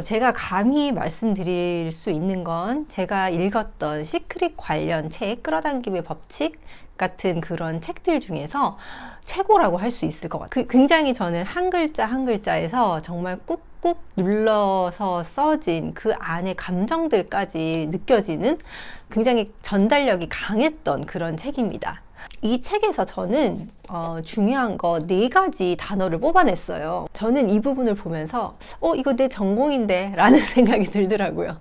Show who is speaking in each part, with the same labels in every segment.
Speaker 1: 제가 감히 말씀드릴 수 있는 건 제가 읽었던 시크릿 관련 책, 끌어당김의 법칙 같은 그런 책들 중에서 최고라고 할 수 있을 것 같아요. 굉장히 저는 한 글자 한 글자에서 정말 꾹꾹 눌러서 써진 그 안에 감정들까지 느껴지는 굉장히 전달력이 강했던 그런 책입니다. 이 책에서 저는 중요한 거 4가지 단어를 뽑아냈어요. 저는 이 부분을 보면서 이거 내 전공인데 라는 생각이 들더라고요.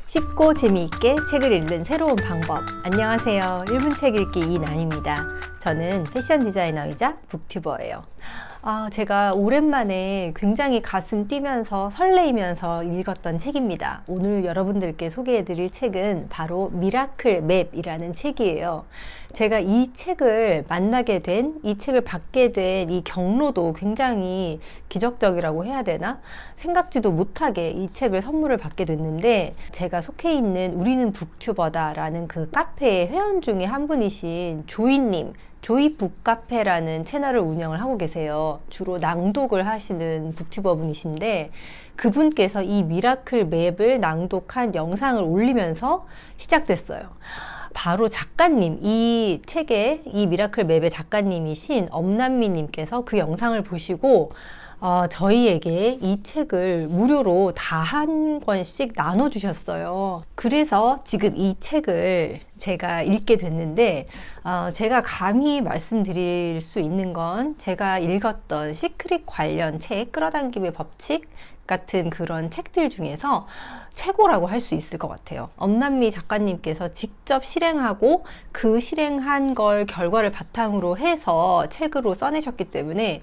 Speaker 1: 쉽고 재미있게 책을 읽는 새로운 방법. 안녕하세요. 1분 책 읽기 이난입니다. 저는 패션 디자이너이자 북튜버예요. 제가 오랜만에 굉장히 가슴 뛰면서 설레이면서 읽었던 책입니다. 오늘 여러분들께 소개해드릴 책은 바로 미라클 맵이라는 책이에요. 제가 이 책을 만나게 된, 이 책을 받게 된 이 경로도 굉장히 기적적이라고 해야 되나? 생각지도 못하게 이 책을 선물을 받게 됐는데, 제가 속해 있는 우리는 북튜버다 라는 그 카페의 회원 중에 한 분이신 조이님, 조이 북카페라는 채널을 운영을 하고 계세요. 주로 낭독을 하시는 북튜버 분이신데, 그분께서 이 미라클 맵을 낭독한 영상을 올리면서 시작됐어요. 바로 작가님, 이 책의 이 미라클 맵의 작가님이신 엄남미님께서 그 영상을 보시고 저희에게 이 책을 무료로 다 한 권씩 나눠주셨어요. 그래서 지금 이 책을 제가 읽게 됐는데, 제가 감히 말씀드릴 수 있는 건 제가 읽었던 시크릿 관련 책, 끌어당김의 법칙 같은 그런 책들 중에서 최고라고 할 수 있을 것 같아요. 엄남미 작가님께서 직접 실행하고 그 실행한 걸 결과를 바탕으로 해서 책으로 써내셨기 때문에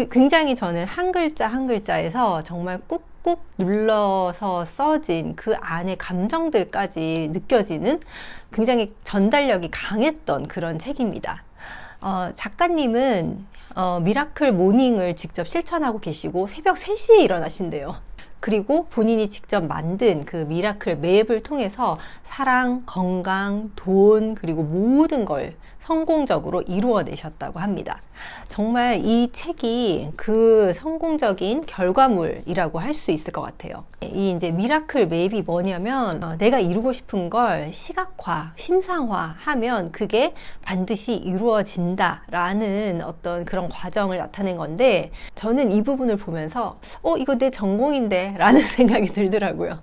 Speaker 1: 굉장히 저는 한 글자 한 글자에서 정말 꾹꾹 눌러서 써진 그 안에 감정들까지 느껴지는 굉장히 전달력이 강했던 그런 책입니다. 작가님은 미라클 모닝을 직접 실천하고 계시고 새벽 3시에 일어나신대요. 그리고 본인이 직접 만든 그 미라클 맵을 통해서 사랑, 건강, 돈, 그리고 모든 걸 성공적으로 이루어내셨다고 합니다. 정말 이 책이 그 성공적인 결과물이라고 할 수 있을 것 같아요. 이 이제 미라클 맵이 뭐냐면, 내가 이루고 싶은 걸 시각화, 심상화 하면 그게 반드시 이루어진다라는 어떤 그런 과정을 나타낸 건데, 저는 이 부분을 보면서 이거 내 전공인데 라는 생각이 들더라고요.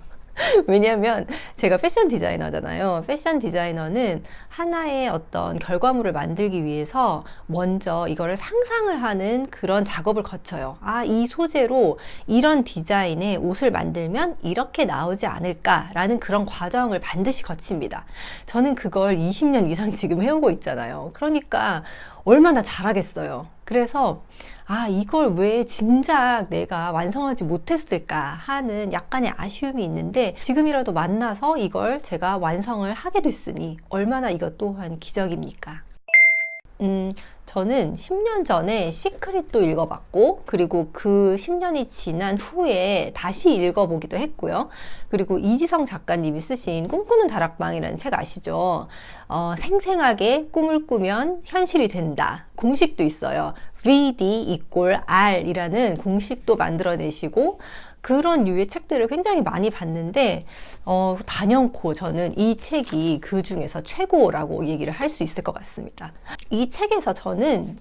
Speaker 1: 왜냐하면 제가 패션 디자이너잖아요. 패션 디자이너는 하나의 어떤 결과물을 만들기 위해서 먼저 이거를 상상을 하는 그런 작업을 거쳐요. 이 소재로 이런 디자인의 옷을 만들면 이렇게 나오지 않을까라는 그런 과정을 반드시 거칩니다. 저는 그걸 20년 이상 지금 해오고 있잖아요. 그러니까 얼마나 잘하겠어요. 그래서 이걸 왜 진작 내가 완성하지 못했을까 하는 약간의 아쉬움이 있는데, 지금이라도 만나서 이걸 제가 완성을 하게 됐으니 얼마나 이것 또한 기적입니까? 저는 10년 전에 시크릿도 읽어봤고, 그리고 그 10년이 지난 후에 다시 읽어보기도 했고요. 그리고 이지성 작가님이 쓰신 꿈꾸는 다락방이라는 책 아시죠? 생생하게 꿈을 꾸면 현실이 된다. 공식도 있어요. VD = R이라는 공식도 만들어내시고, 그런 류의 책들을 굉장히 많이 봤는데, 단연코 저는 이 책이 그 중에서 최고라고 얘기를 할 수 있을 것 같습니다. 이 책에서 저는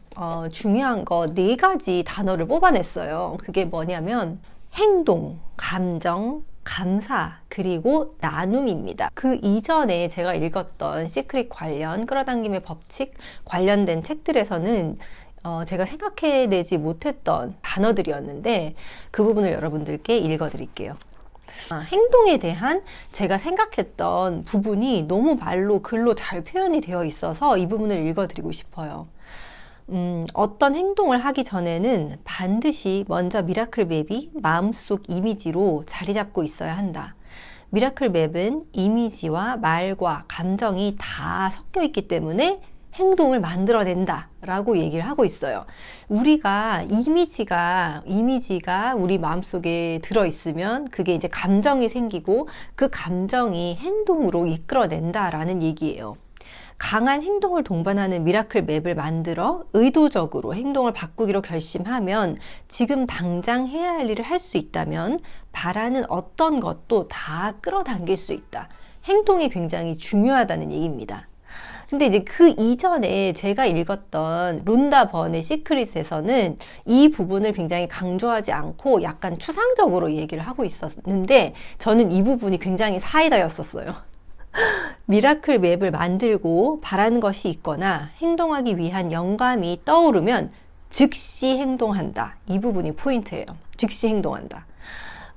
Speaker 1: 중요한 거 4가지 단어를 뽑아냈어요. 그게 뭐냐면 행동, 감정, 감사, 그리고 나눔입니다. 그 이전에 제가 읽었던 시크릿 관련 끌어당김의 법칙 관련된 책들에서는 제가 생각해내지 못했던 단어들이었는데, 그 부분을 여러분들께 읽어드릴게요. 행동에 대한 제가 생각했던 부분이 너무 말로, 글로 잘 표현이 되어 있어서 이 부분을 읽어드리고 싶어요. 어떤 행동을 하기 전에는 반드시 먼저 미라클 맵이 마음속 이미지로 자리 잡고 있어야 한다. 미라클 맵은 이미지와 말과 감정이 다 섞여 있기 때문에 행동을 만들어낸다 라고 얘기를 하고 있어요. 우리가 이미지가 우리 마음속에 들어있으면 그게 이제 감정이 생기고, 그 감정이 행동으로 이끌어낸다 라는 얘기예요. 강한 행동을 동반하는 미라클 맵을 만들어 의도적으로 행동을 바꾸기로 결심하면 지금 당장 해야 할 일을 할 수 있다면 바라는 어떤 것도 다 끌어당길 수 있다. 행동이 굉장히 중요하다는 얘기입니다. 근데 이제 그 이전에 제가 읽었던 론다 번의 시크릿에서는 이 부분을 굉장히 강조하지 않고 약간 추상적으로 얘기를 하고 있었는데 저는 이 부분이 굉장히 사이다였었어요. 미라클 맵을 만들고 바라는 것이 있거나 행동하기 위한 영감이 떠오르면 즉시 행동한다. 이 부분이 포인트예요. 즉시 행동한다.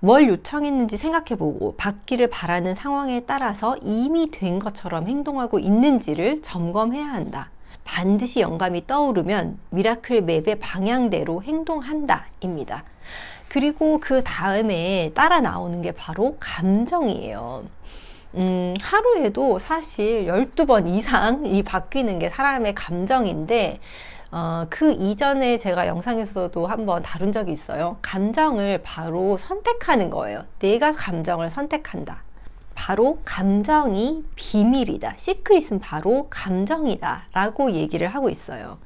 Speaker 1: 뭘 요청했는지 생각해보고 받기를 바라는 상황에 따라서 이미 된 것처럼 행동하고 있는지를 점검해야 한다. 반드시 영감이 떠오르면 미라클 맵의 방향대로 행동한다 입니다. 그리고 그 다음에 따라 나오는 게 바로 감정이에요. 하루에도 사실 12번 이상이 바뀌는 게 사람의 감정인데 그 이전에 제가 영상에서도 한번 다룬 적이 있어요. 감정을 바로 선택하는 거예요. 내가 감정을 선택한다. 바로 감정이 비밀이다. 시크릿은 바로 감정이다 라고 얘기를 하고 있어요.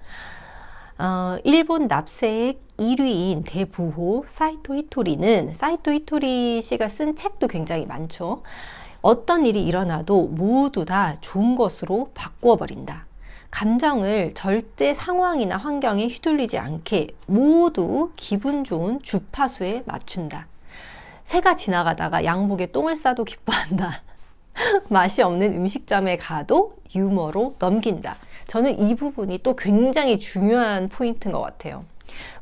Speaker 1: 일본 납세액 1위인 대부호 사이토 히토리는 사이토 히토리 씨가 쓴 책도 굉장히 많죠. 어떤 일이 일어나도 모두 다 좋은 것으로 바꾸어 버린다. 감정을 절대 상황이나 환경에 휘둘리지 않게 모두 기분 좋은 주파수에 맞춘다. 새가 지나가다가 양복에 똥을 싸도 기뻐한다. 맛이 없는 음식점에 가도 유머로 넘긴다. 저는 이 부분이 또 굉장히 중요한 포인트인 것 같아요.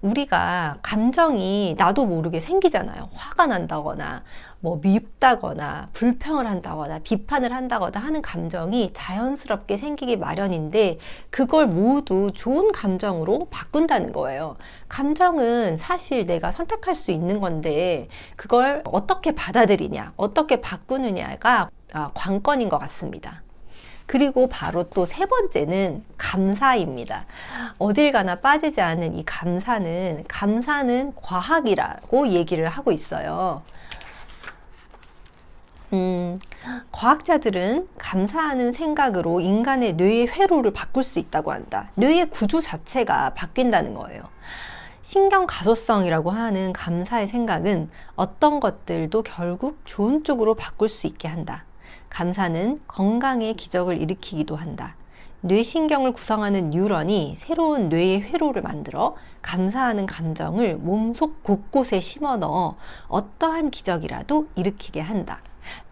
Speaker 1: 우리가 감정이 나도 모르게 생기잖아요. 화가 난다거나 뭐 밉다거나 불평을 한다거나 비판을 한다거나 하는 감정이 자연스럽게 생기기 마련인데 그걸 모두 좋은 감정으로 바꾼다는 거예요. 감정은 사실 내가 선택할 수 있는 건데 그걸 어떻게 받아들이냐, 어떻게 바꾸느냐가 관건인 것 같습니다. 그리고 바로 또 세 번째는 감사입니다. 어딜 가나 빠지지 않는 이 감사는 과학이라고 얘기를 하고 있어요. 과학자들은 감사하는 생각으로 인간의 뇌의 회로를 바꿀 수 있다고 한다. 뇌의 구조 자체가 바뀐다는 거예요. 신경 가소성이라고 하는 감사의 생각은 어떤 것들도 결국 좋은 쪽으로 바꿀 수 있게 한다. 감사는 건강의 기적을 일으키기도 한다. 뇌신경을 구성하는 뉴런이 새로운 뇌의 회로를 만들어 감사하는 감정을 몸속 곳곳에 심어 넣어 어떠한 기적이라도 일으키게 한다.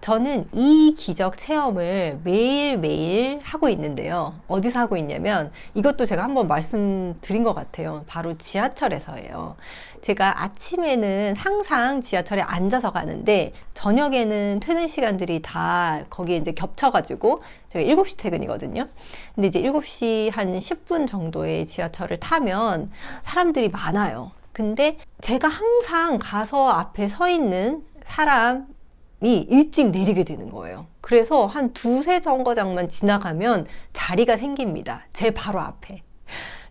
Speaker 1: 저는 이 기적 체험을 매일매일 하고 있는데요. 어디서 하고 있냐면 이것도 제가 한번 말씀드린 것 같아요. 바로 지하철에서예요. 제가 아침에는 항상 지하철에 앉아서 가는데 저녁에는 퇴근 시간들이 다 거기에 이제 겹쳐가지고 제가 7시 퇴근이거든요. 근데 이제 7시 한 10분 정도의 지하철을 타면 사람들이 많아요. 근데 제가 항상 가서 앞에 서 있는 사람이 일찍 내리게 되는 거예요. 그래서 한 두세 정거장만 지나가면 자리가 생깁니다. 제 바로 앞에.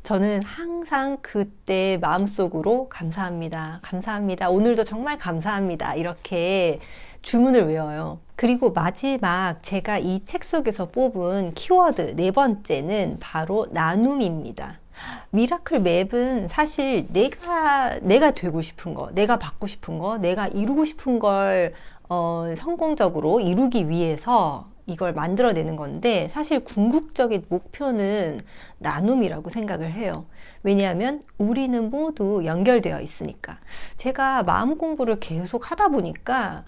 Speaker 1: 저는 항상 그때 마음속으로 감사합니다. 감사합니다. 오늘도 정말 감사합니다. 이렇게 주문을 외워요. 그리고 마지막 제가 이 책 속에서 뽑은 키워드 네 번째는 바로 나눔입니다. 미라클 맵은 사실 내가 되고 싶은 거, 내가 받고 싶은 거, 내가 이루고 싶은 걸 성공적으로 이루기 위해서 이걸 만들어내는 건데 사실 궁극적인 목표는 나눔이라고 생각을 해요. 왜냐하면 우리는 모두 연결되어 있으니까. 제가 마음 공부를 계속 하다 보니까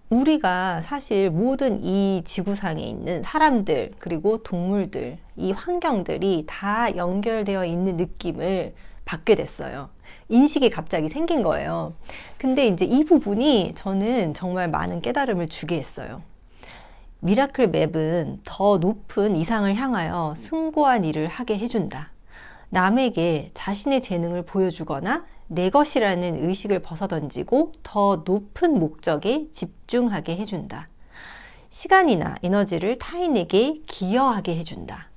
Speaker 1: 우리가 사실 모든 이 지구상에 있는 사람들 그리고 동물들 이 환경들이 다 연결되어 있는 느낌을 받게 됐어요. 인식이 갑자기 생긴 거예요. 근데 이제 이 부분이 저는 정말 많은 깨달음을 주게 했어요. 미라클 맵은 더 높은 이상을 향하여 숭고한 일을 하게 해준다. 남에게 자신의 재능을 보여주거나 내 것이라는 의식을 벗어던지고 더 높은 목적에 집중하게 해준다. 시간이나 에너지를 타인에게 기여하게 해준다.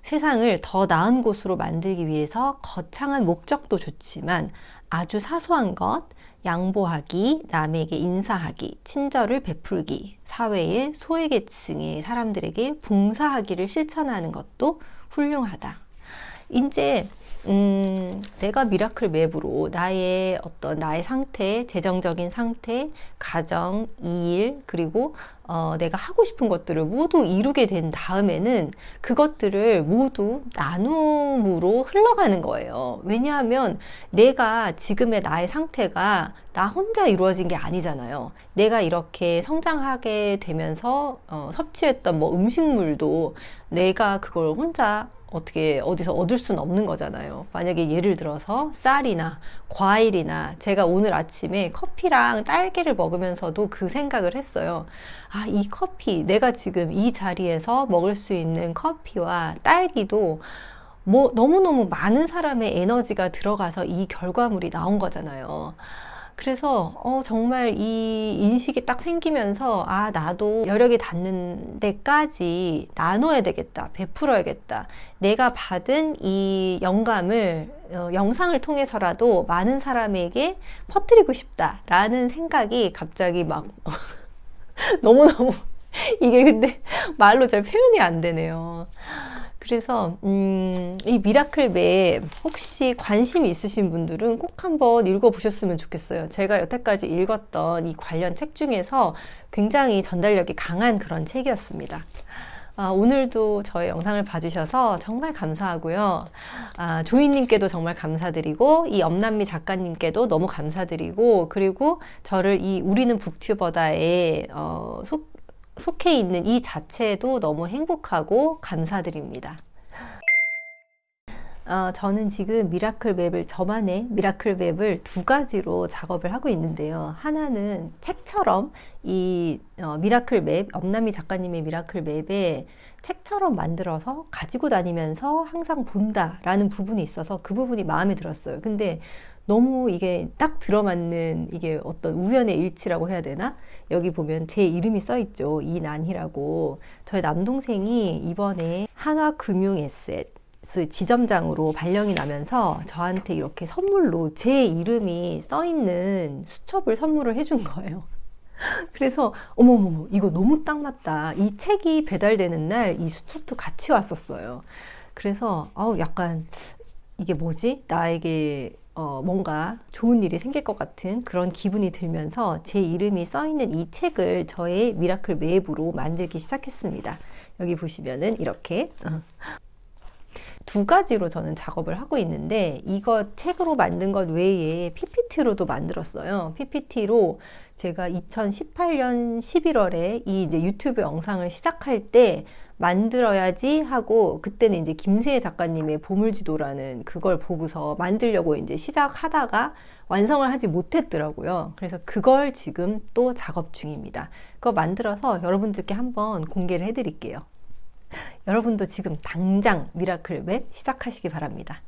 Speaker 1: 세상을 더 나은 곳으로 만들기 위해서 거창한 목적도 좋지만 아주 사소한 것, 양보하기, 남에게 인사하기, 친절을 베풀기, 사회의 소외계층의 사람들에게 봉사하기를 실천하는 것도 훌륭하다. 이제 내가 미라클 맵으로 나의 상태, 재정적인 상태, 가정, 일, 그리고 내가 하고 싶은 것들을 모두 이루게 된 다음에는 그것들을 모두 나눔으로 흘러가는 거예요. 왜냐하면 내가 지금의 나의 상태가 나 혼자 이루어진 게 아니잖아요. 내가 이렇게 성장하게 되면서 섭취했던 뭐 음식물도 내가 그걸 혼자 어떻게 어디서 얻을 수는 없는 거잖아요. 만약에 예를 들어서 쌀이나 과일이나 제가 오늘 아침에 커피랑 딸기를 먹으면서도 그 생각을 했어요. 아, 이 커피, 내가 지금 이 자리에서 먹을 수 있는 커피와 딸기도 뭐 너무너무 많은 사람의 에너지가 들어가서 이 결과물이 나온 거잖아요. 그래서 정말 이 인식이 딱 생기면서 아, 나도 여력이 닿는 데까지 나눠야 되겠다, 베풀어야겠다. 내가 받은 이 영감을 영상을 통해서라도 많은 사람에게 퍼뜨리고 싶다라는 생각이 갑자기 막 너무너무 이게 근데 말로 잘 표현이 안 되네요. 그래서 이 미라클 맵 혹시 관심이 있으신 분들은 꼭 한번 읽어보셨으면 좋겠어요. 제가 여태까지 읽었던 이 관련 책 중에서 굉장히 전달력이 강한 그런 책이었습니다. 오늘도 저의 영상을 봐주셔서 정말 감사하고요. 조이님께도 정말 감사드리고 이 엄남미 작가님께도 너무 감사드리고 그리고 저를 이 우리는 북튜버다에 속해 있는 이 자체도 너무 행복하고 감사드립니다. 저는 지금 저만의 미라클 맵을 두 가지로 작업을 하고 있는데요. 하나는 책처럼 이 미라클 맵, 엄남미 작가님의 미라클 맵에 책처럼 만들어서 가지고 다니면서 항상 본다라는 부분이 있어서 그 부분이 마음에 들었어요. 근데 너무 이게 딱 들어맞는 이게 어떤 우연의 일치라고 해야 되나? 여기 보면 제 이름이 써 있죠. 이난희라고. 저희 남동생이 이번에 한화금융에셋 지점장으로 발령이 나면서 저한테 이렇게 선물로 제 이름이 써 있는 수첩을 선물을 해준 거예요. 그래서 어머머머 이거 너무 딱 맞다. 이 책이 배달되는 날 이 수첩도 같이 왔었어요. 그래서 약간 이게 뭐지? 나에게 뭔가 좋은 일이 생길 것 같은 그런 기분이 들면서 제 이름이 써 있는 이 책을 저의 미라클 맵으로 만들기 시작했습니다. 여기 보시면은 이렇게 두 가지로 저는 작업을 하고 있는데 이거 책으로 만든 것 외에 PPT로도 만들었어요. PPT로 제가 2018년 11월에 이 이제 유튜브 영상을 시작할 때 만들어야지 하고 그때는 이제 김세혜 작가님의 보물지도라는 그걸 보고서 만들려고 이제 시작하다가 완성을 하지 못했더라고요. 그래서 그걸 지금 또 작업 중입니다. 그거 만들어서 여러분들께 한번 공개를 해드릴게요. 여러분도 지금 당장 미라클 맵 시작하시기 바랍니다.